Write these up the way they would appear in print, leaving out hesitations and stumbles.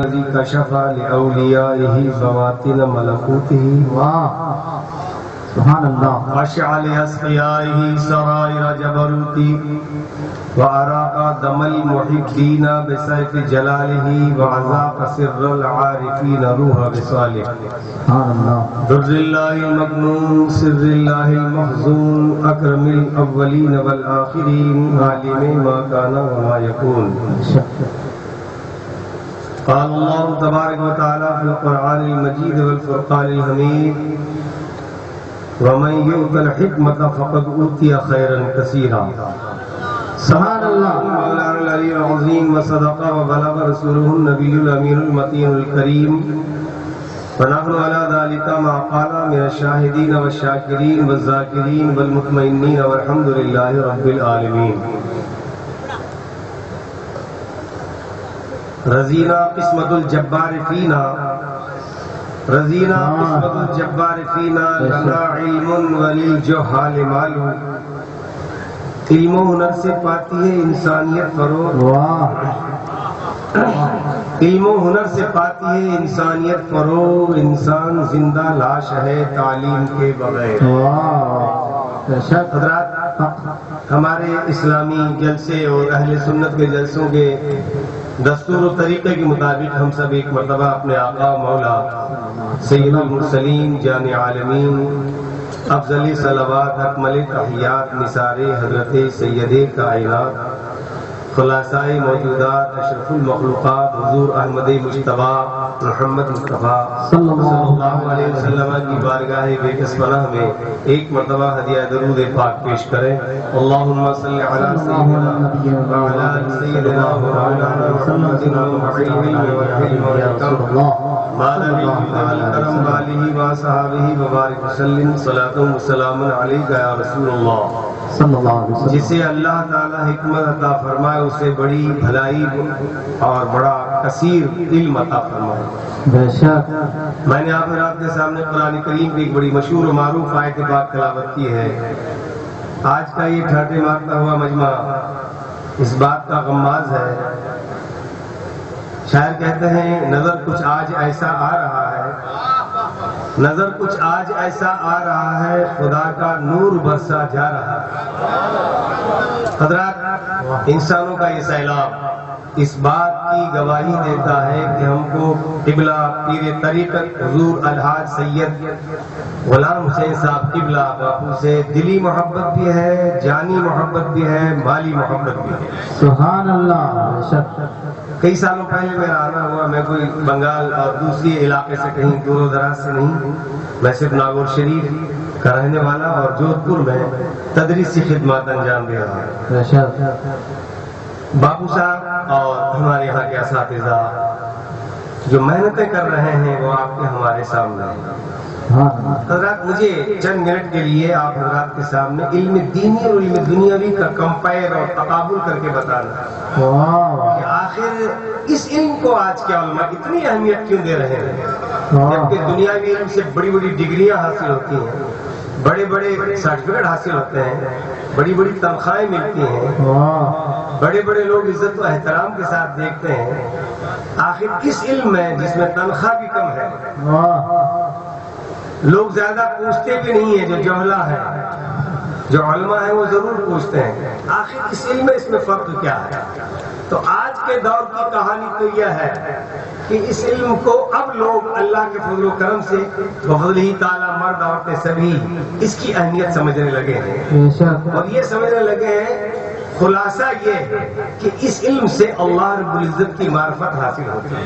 الذي كشف لأوليائه بواطن ملكوته سبحان اللہ وأشعل لأصفيائه سرائر جبروته وأراق دم المحبين بسيف جلاله وعذاق سر العارفين روح وصاله سبحان اللہ در الله المكنون سر الله المخزون أكرم الأولين والآخرين عالم ما كان وما يكون. قال الله تبارك وتعالى في القرآن المجيد والفرقان الحميد ومن يؤت الحكمة فقد أوتي خيرا كثيرا. سبحان اللہ مولانا العلي العظيم وصدق وبلغ رسوله النبي الأمين المتين الكريم ونحن على ذلك ما قال من الشاهدين والشاكرين والذاكرين والمطمئنين والحمد لله رب العالمين. رضینا قسمت الجبار فینا رضینا قسمت الجبار فینا لنا علم وللجہال مال. علم و ہنر سے پاتی ہے انسانیت فروغ. علم و ہنر سے پاتی ہے انسانیت فروغ. انسان زندہ لاش ہے تعلیم کے بغیر. حضرات ہمارے اسلامی جلسے اور اہل سنت کے جلسوں کے دستور و طریقے کے مطابق ہم سب ایک مرتبہ اپنے آقا مولا سید المرسلین جان عالمین افضل صلوات اکمل تحیات نثار حضرت سید کائنات خلاصۂ موجودات اشرف المخلوقات حضور احمد مجتبیٰ محمد مصطفیٰ صلی اللہ علیہ وسلم کی بارگاہ بے کس پناہ میں ایک مرتبہ ہدیہ درود پاک پیش کریں. اللہم صلی علی سیدنا وعلی سیدنا مولانا محمد الحلیم والحلم والکرم الکرم والہ وصحابہ وبارک وسلم صلاۃ و سلام علیک یا رسول اللہ صلی اللہ علیہ وسلم. جسے اللہ تعالی حکمت عطا فرمائے اسے بڑی بھلائی اور بڑا کثیر علم عطا فرمائے. بے شک میں نے آپ حضرات کے سامنے قرآن کریم کی ایک بڑی مشہور و معروف آیت پاک تلاوت کی ہے. آج کا یہ ٹھاٹے مارتا ہوا مجمع اس بات کا غماز ہے. شاعر کہتے ہیں نظر کچھ آج ایسا آ رہا ہے نظر کچھ آج ایسا آ رہا ہے خدا کا نور برسا جا رہا ہے. حضرات انسانوں کا یہ سیلاب اس بات کی گواہی دیتا ہے کہ ہم کو قبلہ پیر طریقت حضور الحاج سید غلام حسین صاحب قبلہ باپو سے دلی محبت بھی ہے, جانی محبت بھی ہے, مالی محبت بھی ہے. سبحان اللہ. بے شک کئی سالوں پہلے میرا آنا ہوا. میں کوئی بنگال اور دوسری علاقے سے کہیں دور و دراز سے نہیں, میں صرف ناگور شریف کا رہنے والا اور جودھ پور میں تدریسی خدمات انجام دے رہا ہوں. بے شک باپو صاحب اور ہمارے یہاں کے اساتذہ جو محنتیں کر رہے ہیں وہ آپ کے ہمارے سامنے ہیں. حضرات مجھے چند منٹ کے لیے آپ حضرات کے سامنے علم دینی اور علم دنیاوی کا کمپیئر اور تقابل کر کے بتانا کہ آخر اس علم کو آج کے علماء اتنی اہمیت کیوں دے رہے ہیں, جبکہ دنیاوی علم سے بڑی بڑی ڈگریاں حاصل ہوتی ہیں, بڑے بڑے سرٹیفکیٹ حاصل ہوتے ہیں, بڑی بڑی تنخواہیں ملتی ہیں, بڑے بڑے لوگ عزت و احترام کے ساتھ دیکھتے ہیں. آخر کس علم میں جس میں تنخواہ بھی کم ہے, لوگ زیادہ پوچھتے بھی نہیں ہیں, جو جوہلا ہے جو علماء ہیں وہ ضرور پوچھتے ہیں آخر اس علم میں اس میں فرق کیا ہے. تو آج کے دور کی کہانی تو یہ ہے کہ اس علم کو اب لوگ اللہ کے فضل و کرم سے بفضل ہی تعالیٰ مرد عورتیں سبھی اس کی اہمیت سمجھنے لگے ہیں, اور یہ سمجھنے لگے ہیں خلاصہ یہ ہے کہ اس علم سے اللہ رب العزت کی معرفت حاصل ہوتی ہے.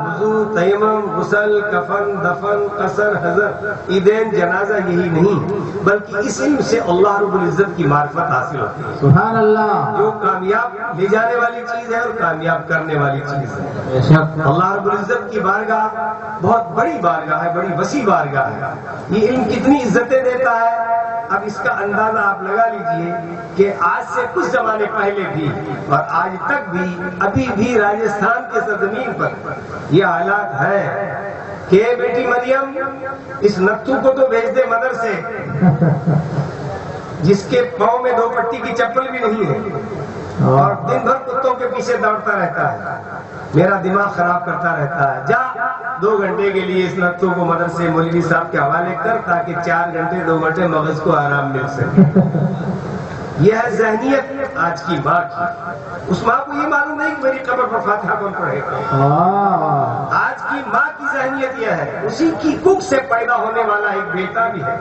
وضو, تیمم, غسل, کفن, دفن, قصر, حضر, عیدین, جنازہ یہی نہیں بلکہ اس علم سے اللہ رب العزت کی معرفت حاصل ہوتی ہے. سبحان اللہ. جو کامیاب لے جانے والی چیز ہے اور کامیاب کرنے والی چیز ہے. اللہ رب العزت کی بارگاہ بہت بڑی بارگاہ ہے, بڑی وسیع بارگاہ ہے. یہ علم کتنی عزتیں دیتا ہے اب اس کا اندازہ آپ لگا لیجئے کہ آج سے کچھ زمانے پہلے بھی اور آج تک بھی ابھی بھی راجستھان کے سرزمین پر یہ حالات ہے کہ بیٹی مریم اس نتھو کو تو بھیج دے مدرسے جس کے پاؤں میں 2 پٹی کی چپل بھی نہیں ہے, اور دن بھر کتوں کے پیچھے دوڑتا رہتا ہے، میرا دماغ خراب کرتا رہتا ہے، جا 2 گھنٹے کے لیے اس نتھو کو مدرسے مولوی صاحب کے حوالے کر تاکہ 4 گھنٹے 2 گھنٹے مغز کو آرام مل سکے۔ یہ ہے ذہنیت آج کی ماں کی۔ اس ماں کو یہ معلوم نہیں کہ میری قبر پر فاتحہ کون پڑھے گا۔ آج کی ماں کی ذہنیت یہ ہے، اسی کی کک سے پیدا ہونے والا ایک بیٹا بھی ہے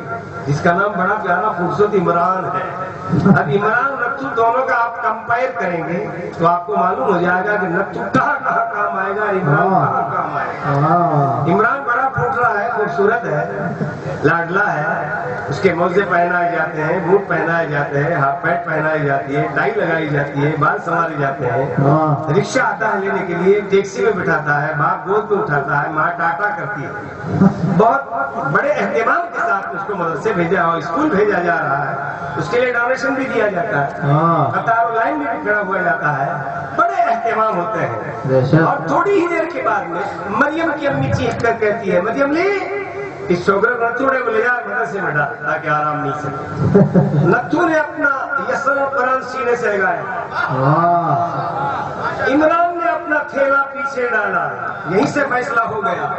جس کا نام بڑا پیارا خوبصورت عمران ہے۔ اب عمران نتھو دونوں کا آپ کمپیئر کریں گے تو آپ کو معلوم ہو جائے گا کہ نتھو کہاں کہاں کام آئے گا، عمران کہاں کام آئے گا۔ عمران بڑا پھوٹ رہا ہے، خوبصورت ہے، لاڈلا ہے، اس کے موزے پہنائے جاتے ہیں، بوٹ پہنائے جاتے ہیں، ہاف پینٹ پہنائی جاتی ہے، ٹائی لگائی جاتی ہے، بال سنوارے جاتے ہیں، رکشہ آتا ہے لینے کے لیے، ٹیکسی میں بٹھاتا ہے، باپ گود میں اٹھاتا ہے، ماں ٹاٹا کرتی ہے۔ بہت بڑے اہتمام کے ساتھ اس کو مدرسے بھیجا اور اسکول بھیجا جا رہا ہے، اس کے لیے ڈونیشن بھی دیا جاتا ہے، قطار لائن میں بھی کھڑا ہوا جاتا ہے، بڑے اہتمام ہوتے ہیں۔ اور تھوڑی ہی دیر کے بعد میں مریم کی امی چیخ کر کہتی ہے، مریم لی اس چھوکرے کو نتھو کو لے جا مدرسے میں ڈال تاکہ آرام مل سکے۔ نتھو نے اپنا یسر قرآن سینے سے لگایا، عمران نے اپنا تھیلا پیچھے ڈالا، یہیں سے فیصلہ ہو گیا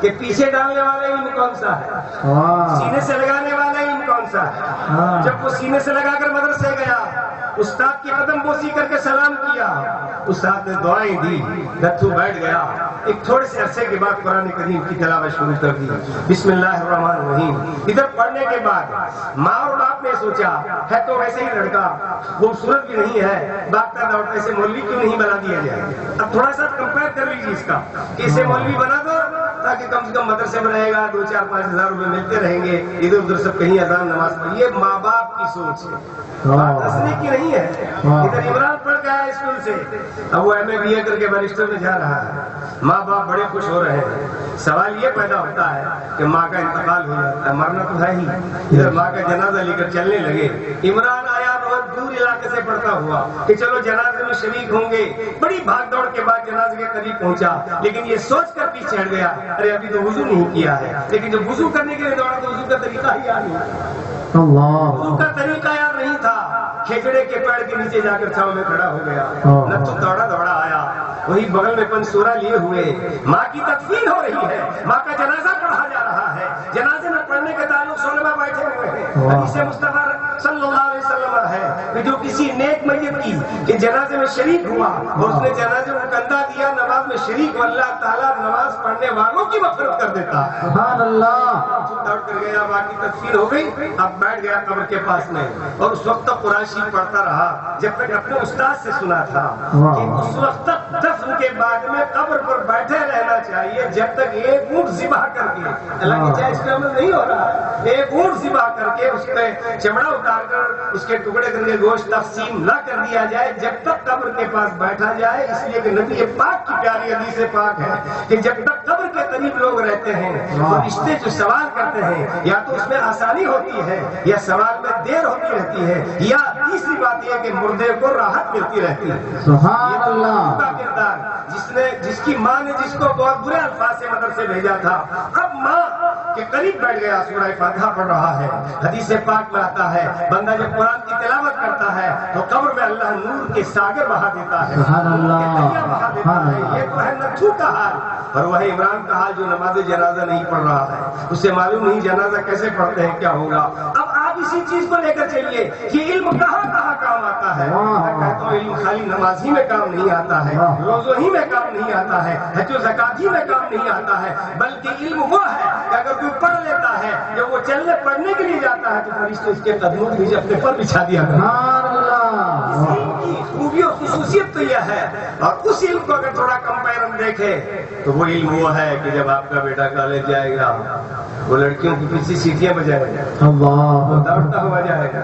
کہ پیچھے ڈالنے والا علم کون سا ہے، سینے سے لگانے والا علم کون سا ہے۔ جب وہ سینے سے لگا کر مدرسے گیا، استاد کی قدم بوسی کر کے سلام کیا، استاد نے دعائیں دی، نتھو بیٹھ گیا۔ ایک تھوڑے سے عرصے کے بعد قرآن کریم کی تلاوت شروع کر دی، بسم اللہ الرحمن الرحیم۔ ادھر پڑھنے کے بعد ماں اور باپ نے سوچا ہے تو ویسے ہی لڑکا خوبصورت بھی نہیں ہے، بھاگتا دوڑتا سے مولوی کیوں نہیں بنا دیا جائے۔ اب تھوڑا سا کمپیئر کر لیجیے اس کا کہ اسے مولوی بنا دو تاکہ کم سے کم مدرسے میں رہے گا، 2-4-5 ہزار روپے ملتے رہیں گے، ادھر ادھر سب کہیں اذان نماز پڑھ۔ یہ ماں باپ کی سوچ ہے، بات ہنسنے کی نہیں ہے۔ ادھر عمران پڑھ کے آیا اسکول سے، اب وہ ایم اے بی اے کر کے بیرسٹر میں جا رہا ہے، ماں باپ بڑے خوش ہو رہے ہیں۔ سوال یہ پیدا ہوتا ہے کہ ماں کا انتقال ہو جاتا ہے، مرنا تو ہے ہی، ادھر ماں کا جنازہ لے کر چلنے لگے۔ عمران آیا بہت دور علاقے سے پڑھتا ہوا کہ چلو جنازے میں شریک ہوں گے، بڑی بھاگ دوڑ کے بعد جنازے کے قریب پہنچا، لیکن یہ سوچ کر پیچھے ہٹ گیا، ارے ابھی تو وضو نہیں کیا ہے۔ لیکن جب وضو کرنے کے لیے دوڑا تو وضو کا طریقہ ہی یاد نہیں، وضو کا طریقہ یاد نہیں تھا، کھیچڑے کے پیڑ کے نیچے جا کر چھاؤں میں کھڑا ہو گیا۔ نتھو دوڑا دوڑا آیا، وہی بغل میں پنسورا لیے ہوئے، ماں کی تدفین ہو رہی ہے، ماں کا جنازہ پڑھا جا رہا ہے، جنازے میں پڑھنے کے تعلق علماء بیٹھے ہوئے ہیں۔ حدیث مصطفیٰ صلی اللہ علیہ وسلم ہے کہ جو کسی نیک میت کی کہ جنازے میں شریک ہوا اور اس نے جنازے کو کندھا دیا، نماز میں شریک ہو، اللہ تعالیٰ نماز پڑھنے والوں کی مغفرت کر دیتا ہے۔ سبحان اللہ۔ دوڑ کر گیا، ماں کی تدفین ہو گئی، اب بیٹھ گیا قبر کے پاس میں، اور اس وقت تک قرآن شریف پڑھتا رہا جب تک اپنے استاد سے سنا تھا کہ اس وقت تک دفن کے بعد میں قبر پر بیٹھے رہنا چاہیے جب تک ایک اونٹ ذبح کر کے، حالانکہ چاہے اس کا عمل نہیں ہو رہا، ایک اونٹ ذبح کر کے اس پہ چمڑا اتار کر اس کے ٹکڑے کر کے گوشت تقسیم نہ کر دیا جائے جب تک قبر کے پاس بیٹھا جائے، اس لیے کہ نبی پاک کی پیاری حدیث پاک ہے کہ جب تک قبر کے قریب لوگ رہتے ہیں تو رشتے جو سوال کرتے ہیں یا تو اس میں آسانی ہوتی ہے یا سوال میں دیر ہوتی رہتی ہے، یا تیسری بات یہ کہ مردے کو راحت ملتی رہتی ہے۔ سبحان اللہ۔ کا کردار جس کی ماں نے جس کو بہت برے الفاظ سے مدرسے بھیجا تھا، اب ماں کے قریب بیٹھ گیا، سورہ فاتحہ پڑھ رہا ہے۔ حدیث پاک میں آتا ہے بندہ جب قرآن کی تلاوت کرتا ہے تو قبر میں اللہ نور کے ساگر بہا دیتا ہے، سبحان اللہ۔ یہ تو ہے نتھو کا حال، اور وہ عمران کا حال جو نماز جنازہ نہیں پڑھ رہا ہے، اسے معلوم نہیں جنازہ کیسے پڑھتے ہیں، کیا ہوگا۔ اب آپ اسی چیز کو لے کر چلیے کہ علم کہاں کہاں کام آتا ہے۔ میں کہتا ہوں علم خالی نماز ہی میں کام نہیں آتا ہے، روزوں ہی میں کام نہیں آتا ہے، حج و زکات ہی میں کام نہیں آتا ہے، بلکہ علم وہ ہے کہ اگر کوئی پڑھ لیتا ہے جب وہ چلنے پڑھنے کے لیے جاتا ہے تو فرشتے اس کے قدموں کے نیچے اپنے پر بچھا دیا کرتے ہیں۔ سبحان اللہ۔ کی خوبی اور خصوصیت تو یہ ہے، اور اس علم کو اگر تھوڑا کمپیئر ہم دیکھیں تو وہ علم وہ ہے کہ جب آپ کا بیٹا کالج جائے گا وہ لڑکیوں کی پیچھے سیٹیاں بجائے گا، اللہ۔ دوڑتا ہوا جائے گا،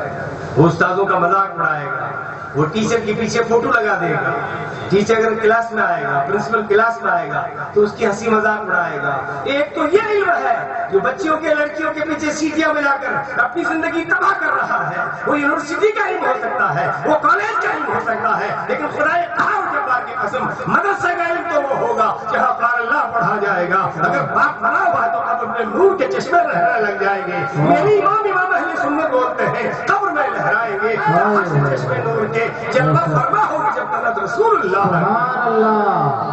وہ استادوں کا مذاق اڑائے گا، وہ ٹیچر کے پیچھے فوٹو لگا دے گا، ٹیچر اگر کلاس میں آئے گا، پرنسپل کلاس میں آئے گا تو اس کی ہنسی مذاق اڑائے گا۔ ایک تو یہ علم ہے جو بچیوں کے لڑکیوں کے پیچھے سیٹیاں بجا کر اپنی زندگی تباہ کر رہا ہے، وہ یونیورسٹی کا علم ہو سکتا ہے، وہ کالج کا علم ہو سکتا ہے، لیکن خدا کی قسم مدرسے کا علم تو وہ ہوگا جہاں قرآن اللہ پڑھا جائے گا۔ اگر باپ بنا ہوا تو آپ اپنے نور کے چشمے رہنے لگ جائیں گے۔ میری امام اہل سنت بولتے ہیں قبر میں لہرائیں گے چشمے نور کے، جلوہ فرما ہوگا محمد رسول اللہ. سبحان اللہ.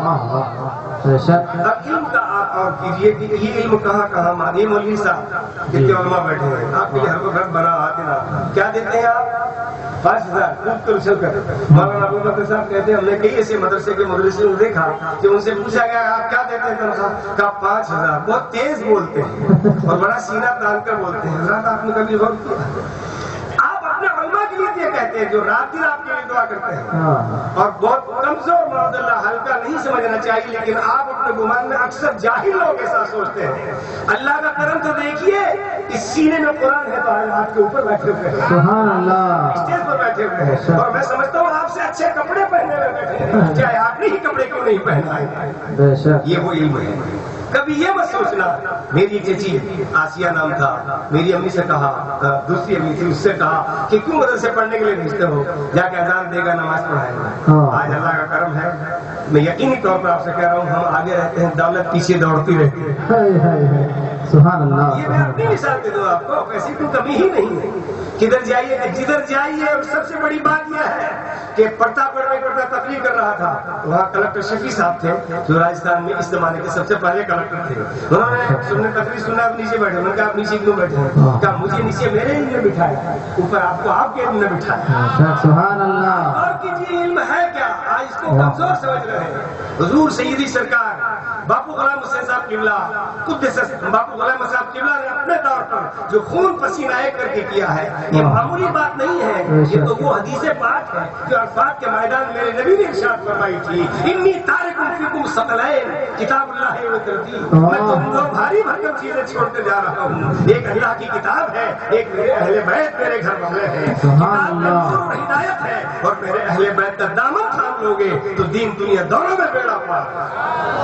واہ واہ واہ. بے شک. اب علم کا آپ اور کیجیے کہ یہ علم کہاں کہاں مانی. مولوی صاحب جتنے علماء بیٹھے ہیں آپ کے لیے ہر وقت بنا آتے نا کیا دیتے ہیں آپ 5,000 کود کر اچھل کر. مولانا ابو بکر صاحب کہتے ہیں ہم نے کئی ایسے مدرسے کے مدرسین کو دیکھا کہ ان سے پوچھا گیا آپ کیا دیتے ہیں تنخواہ؟ کہا 5,000. بہت تیز بولتے ہیں اور بڑا سینہ تان کر بولتے ہیں. حضرات آپ نے کبھی غور کیا آپ اپنے علماء کے لیے یہ کہتے ہیں جو رات دن آپ کے لیے دعا کرتے ہیں اور بہت کمزور معاذ اللہ ہلکا نہیں سمجھنا چاہیے لیکن آپ اپنے گمان میں اکثر جاہل لوگ ایسا سوچتے ہیں. اللہ کا کرم تو دیکھیے اس سینے میں قرآن ہے تو آپ کے اوپر بیٹھے ہوئے ہیں سبحان اللہ. اسٹیج پر بیٹھے ہوئے ہیں اور میں سمجھتا ہوں آپ سے اچھے کپڑے پہنے ہوئے بیٹھے ہیں چاہے آپ نے ہی کپڑے کیوں نہیں پہنائے. بے شک. یہ وہ علم ہے. کبھی یہ مت سوچنا میری چچی آسیہ نام تھا میری امی سے کہا دوسری امی تھی اس سے کہا کہ کیوں مدرسے پڑھنے کے لیے بھیجتے ہو جا کے اذان دے گا نماز پڑھائے گا. آج اللہ کا کرم ہے میں یقینی طور پر آپ سے کہہ رہا ہوں ہم آگے رہتے ہیں دولت پیچھے دوڑتی رہتی ہے. سبحان اللہ. یہ میں اپنی مثال دے دوں آپ کو ایسی کوئی کمی ہی نہیں ہے. کدھر جائیے جدھر جائیے اور سب سے بڑی بات یہ ہے کہ پڑھتا تقریر کر رہا تھا وہاں کلکٹر شفیع صاحب تھے جو راجستھان میں اس زمانے کے سب سے پہلے کلکٹر تھے. انہوں نے تقریر سنا آپ نیچے بیٹھے. انہوں نے کہا آپ نیچے کیوں بیٹھے ہیں؟ کہا مجھے نیچے میرے علم نے بٹھایا اوپر آپ کو آپ کے علم نے بٹھایا. سبحان اللہ. اور کیجیے علم ہے کیا آج اس کو کمزور سمجھ رہے ہیں. حضور سیدی سرکار باپو غلام حسین صاحب قبلہ باپو غلام صاحب قبلہ نے اپنے طور پر جو خون پسینہ ایک کر کے کیا ہے یہ معمولی بات نہیں ہے. یہ تو وہ حدیث پاک ہے جو عرفات کے میدان میرے نبی نے ارشاد فرمائی تھی انی تارک فیکم ثقلین کتاب اللہ و ترتی. میں تم دو بھاری بھرکم چیزیں چھوڑ کر جا رہا ہوں. ایک اللہ کی کتاب ہے ایک میرے اہل بیت میرے گھر والے ہیں. کتاب میں نور و ہدایت ہے اور میرے اہل بیت کا دامن تھام لوگے تو دین دنیا دونوں میں بیڑا پار.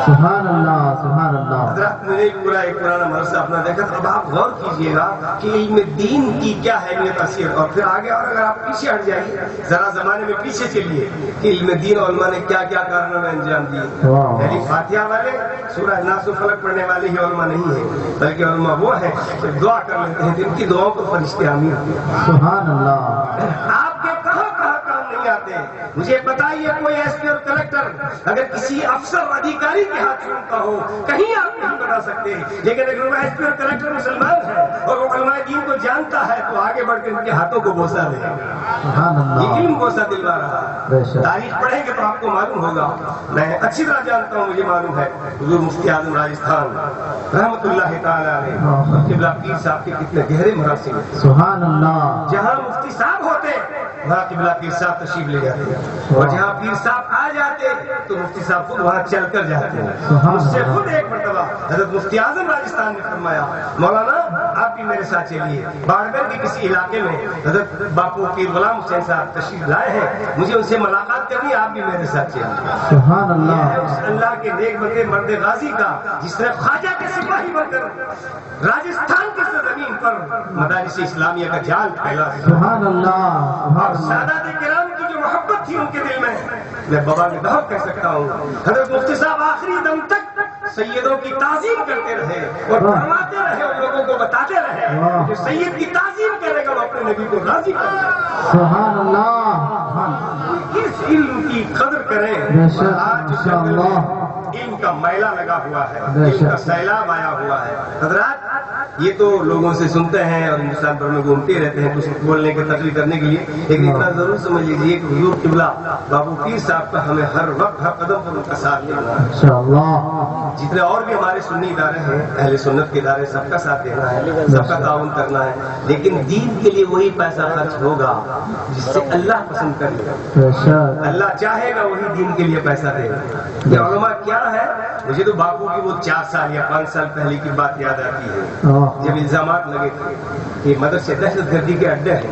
سبحان اللہ. سبحان اللہ. حضرت میں نے ایک پرانا مدرسہ اپنا دیکھا. اب آپ غور کیجئے گا کہ علم دین کی کیا اہمیت حاصل اور پھر آگے اور اگر آپ پیچھے ہٹ جائیے ذرا زمانے میں پیچھے چلیے کہ علم دین علماء نے کیا کیا کارنامے انجام دیے. یعنی فاتحہ والے سورہ ناس و فلق پڑھنے والے ہی علماء نہیں ہیں بلکہ علماء وہ ہیں جو دعا کر لیتے ہیں جن کی دعاؤں کو فرشتے آمین. سبحان اللہ. آپ کے کہاں کہاں کام نہیں آتے. مجھے بتائیے کوئی ایس پی اور کلکٹر اگر کسی افسر ادھیکاری کے ہاتھ چونتا ہو کہیں آپ نہیں بتا سکتے. لیکن اگر وہ ایس پی اور کلکٹر مسلمان ہے اور وہ علماء دین کو جانتا ہے تو آگے بڑھ کر ان کے ہاتھوں کو بوسہ دے. یہ علم بوسہ دلوا رہا. تاریخ پڑھیں گے تو آپ کو معلوم ہوگا. میں اچھی طرح جانتا ہوں مجھے معلوم ہے حضور مفتی اعظم راجستھان رحمت اللہ تعالی علیہ قبلہ پیر صاحب کے کتنے گہرے مراسم. سبحان اللہ. جہاں مفتی صاحب ہوتے وہاں قبلہ پیر صاحب تشریف لے جاتے اور جہاں پیر صاحب آ جاتے تو مفتی صاحب خود وہاں چل کر جاتے ہیں. مجھ سے خود ایک مرتبہ حضرت مفتی اعظم راجستھان نے فرمایا مولانا آپ بھی میرے ساتھ چلیے. باڑمیر کے کسی علاقے میں حضرت باپو پیر غلام حسین صاحب تشریف لائے ہیں مجھے ان سے ملاقات کرنی آپ بھی میرے ساتھ چلیے. سبحان اللہ. یہ ہے اس اللہ کے نیک بندے مرد غازی کا جس نے خواجہ کے سپاہی بن کر راجستھان کی زمین پر مدارس اسلامیہ کا جال پھیلا. سبحان اللہ. اور سادات کرام کی جو محبت تھی ان کے دل میں بابا میں بہت کہہ سکتا ہوں. حضرت مفتی صاحب آخری دم تک سیدوں کی تعظیم کرتے رہے اور فرماتے رہے اور لوگوں کو بتاتے رہے کہ سید کی تعظیم کرے گا وہ اپنے نبی کو راضی کرے گا. سبحان اللہ. اس علم کی قدر کریں. آج علم کا میلہ لگا ہوا ہے علم کا سیلاب آیا ہوا ہے. حضرات یہ تو لوگوں سے سنتے ہیں اور ہندوستان بھر میں گھومتے رہتے ہیں کچھ بولنے کے تقریر کرنے کے لیے لیکن اتنا ضرور سمجھ لیجیے کہ حضور قبلہ بابو پیر صاحب کا ہمیں ہر وقت ہر قدم پر ان کا ساتھ لینا ہے. جتنے اور بھی ہمارے سنی ادارے ہیں اہل سنت کے ادارے سب کا ساتھ دینا ہے سب کا تعاون کرنا ہے لیکن دین کے لیے وہی پیسہ خرچ ہوگا جس سے اللہ پسند کرے گا. اللہ چاہے گا وہی دین کے لیے پیسہ دے گا. یہ علماء کیا ہے مجھے تو باپو کی وہ 4 سال یا 5 سال پہلے کی بات یاد آتی ہے جب الزامات لگے تھے کہ مدرسے دہشت گردی کے اڈے ہیں.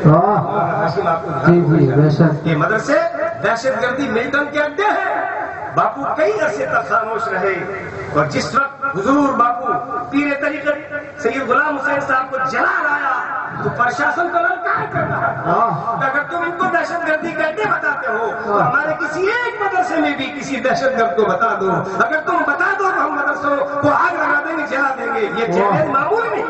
یہ مدرسے دہشت گردی ملٹن کے اڈے ہیں. باپو کئی عرصے تک خاموش رہے اور جس وقت حضور باپو پیر طریقت سید غلام حسین صاحب کو جلا لایا تو پرشاسن کو للکار کر رہا تھا. اگر تم ان کو دہشت گردی کے اڈے بتاتے ہو تو ہمارے کسی ایک مدرسے میں بھی کسی دہشت گرد کو بتا دو. اگر تم بتا دو تو ہم مدرسوں کو آگ لگا دیں گے جلا دیں گے. یہ چیلنج معمول نہیں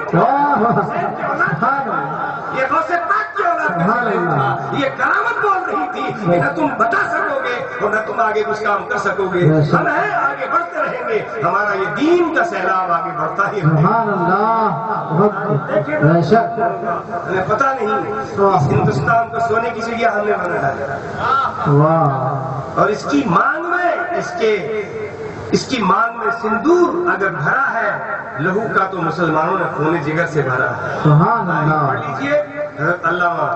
یہ غوث پاک کی اولاد کا چیلنج تھا. یہ کرامت بول رہی تھی کہ نہ تم بتا سکوگے اور نہ تم آگے کچھ کام کر سکوگے. ہم ہیں آگے بڑھتے رہیں گے, ہمارا یہ دین کا سیلاب آگے بڑھتا ہی رہے گا. سبحان اللہ. بے شک. ہمیں پتہ نہیں اس ہندوستان کو سونے کی چڑیا ہم نے بنا ڈالا, واہ. اور اس کی مانگ میں اس کی مانگ میں سندور اگر بھرا ہے لہو کا تو مسلمانوں نے خون جگر سے بھرا ہے. سبحان اللہ. پڑھ لیجیے حضرت علامہ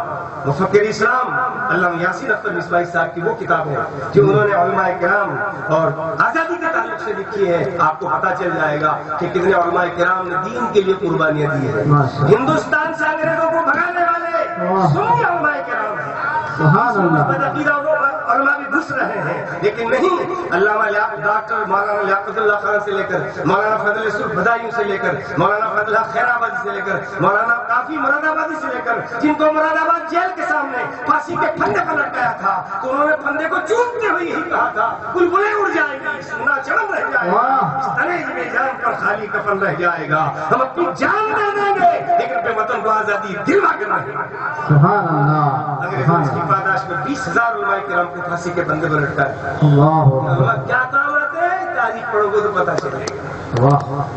مفکر اسلام علامہ یاسین اختر مصباحی صاحب کی وہ کتاب ہے جو انہوں نے علماء کرام اور آزادی کے تعلق سے لکھی ہے. آپ کو پتہ چل جائے گا کہ کتنے علماء کرام نے دین کے لیے قربانیاں دی ہیں. ہندوستان سے انگریزوں کو بھگانے والے سنی علماء کرام ہیں. سبحان اللہ. علماء بھی گھس رہے ہیں لیکن نہیں. علامہ ڈاکٹر مولانا لیاقت اللہ خان سے لے کر مولانا فضل الصبح بدایوں سے لے کر مولانا فضل الحق خیر آبادی سے لے کر مولانا کافی مراد آبادی سے لے کر جن کو مراد آباد جیل کے سامنے پھانسی کے پھندے پر لٹکایا تھا تو انہوں نے پھندے کو چومتے ہوئے یہی کہا تھا بلبلیں اڑ جائیں گی, سونا چمن رہ جائے گا, اس طرح میں جان پر خالی کفن رہ جائے گا. ہم اپنی جان دے دیں گے لیکن اپنے وطن کو آزادی دلوا کے رہیں گے. سبحان اللہ. انگریزوں کی پاداش میں 20,000 علماء کرام کو پھانسی کے پھندے پر لٹکایا. اللہ. کیا کام آتے ہیں تاریخ پڑھو گے تو پتہ چلے گا.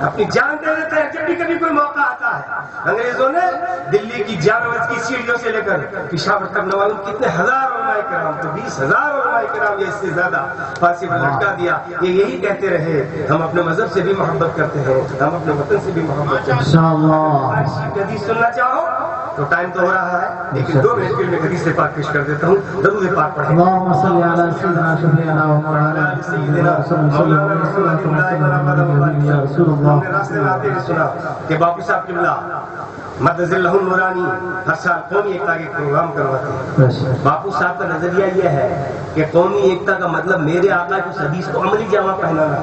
اپنی جان دے دیتے ہیں جب بھی کبھی کوئی موقع آتا ہے. انگریزوں نے دلی کی جامع مسجد کی سیڑھیوں سے لے کر پشاور تک نہ معلوم کتنے ہزار علماء کرام تو 20,000 علماء کرام یا اس سے زیادہ پھانسی پر لٹکا دیا. یہ یہی کہتے رہے ہم اپنے مذہب سے بھی محبت کرتے ہیں, ہم اپنے وطن سے بھی محبت کرتے ہیں. انشاءاللہ. حدیث سننا چاہو تو ٹائم تو ہو رہا ہے لیکن 2 منٹ کے لیے حدیث پاک پیش کر دیتا ہوں. درود پاک پڑھیں. اللهم صل على سيدنا شفيعنا ومولانا سيدنا يا رسول الله. راستے میں آتے ہوئے سنا کہ باپو صاحب قبلہ مدذ اللہ نورانی ہر سال قومی ایکتا کے پروگرام کرواتے ہیں. باپو صاحب کا نظریہ یہ ہے کہ قومی ایکتا کا مطلب میرے آقا کی اس حدیث کو عملی جامہ پہنانا.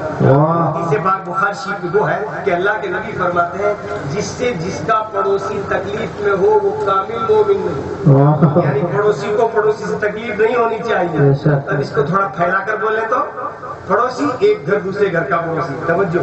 حدیث پاک بخاری شریف میں وہ ہے کہ اللہ کے نبی فرماتے ہیں جس سے جس کا پڑوسی تکلیف میں ہو وہ کامل مومن نہیں. یعنی پڑوسی کو پڑوسی سے تکلیف نہیں ہونی چاہیے. اب اس کو تھوڑا پھیلا کر بولے تو پڑوسی ایک گھر دوسرے گھر کا پڑوسی. توجہ,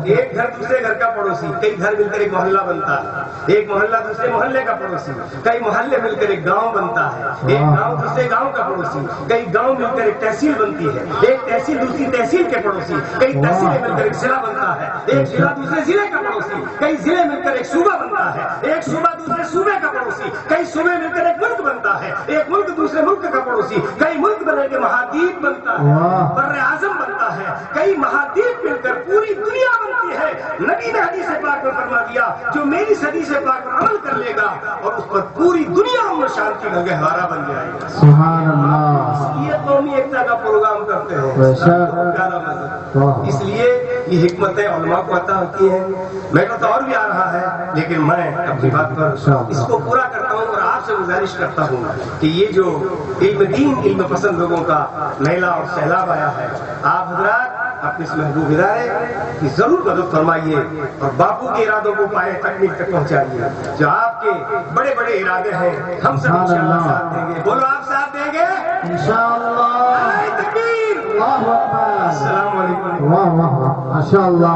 ایک گھر دوسرے گھر کا پڑوسی. کئی گھر مل کر ایک محلہ بنتا ہے, ایک محلہ دوسرے محلے کا پڑوسی. کئی محلے مل کر ایک گاؤں بنتا ہے, ایک گاؤں دوسرے گاؤں کا پڑوسی. کئی گاؤں مل کر ایک تحصیل بنتی ہے, ایک تحصیل دوسری تحصیل کے پڑوسی. کئی تحصیلیں مل کر ایک ضلع بنتا ہے, ایک ضلع دوسرے ضلع کا پڑوسی. کئی ضلع مل کر ایک صوبہ بنتا ہے, ایک صوبہ دوسرے صوبے کا پڑوسی. کئی صوبے مل کر ایک ملک بنتا ہے, ایک ملک دوسرے ملک کا پڑوسی. کئی ملک بنے کے مہادیپ بنتا ہے, بر اعظم بنتا ہے. کئی مہادیپ مل کر پوری دنیا بنتی ہے. نبی نے حدیث پاک میں فرما دیا جو میری حدیث پاک پر عمل کر لے گا اور اس پر پوری دنیا امن شانتی کا گہوارہ بن جائے گا. سبحان اللہ. یہ قومی ایکتا کا پروگرام کرتے ہیں. اس لیے یہ حکمتیں علماء کو عطا ہوتی ہیں. میرا تو اور بھی آ رہا ہے لیکن میں اپنی بات پر اس کو پورا کرتا ہوں اور آپ سے گزارش کرتا ہوں کہ یہ جو علم دین علم پسند لوگوں کا میلہ اور سیلاب آیا ہے, آپ حضرات اپنے اس محبوب ادارے کی ضرور مدد فرمائیے اور باپو کے ارادوں کو پائے تکمیل تک پہنچائیے. جو آپ کے بڑے بڑے ارادے ہیں ہم سب انشاءاللہ ساتھ دیں گے. بولو آپ ساتھ دیں گے انشاءاللہ. تکبیر. اللہ اکبر. السلام علیکم. واہ واہ ماشاءاللہ.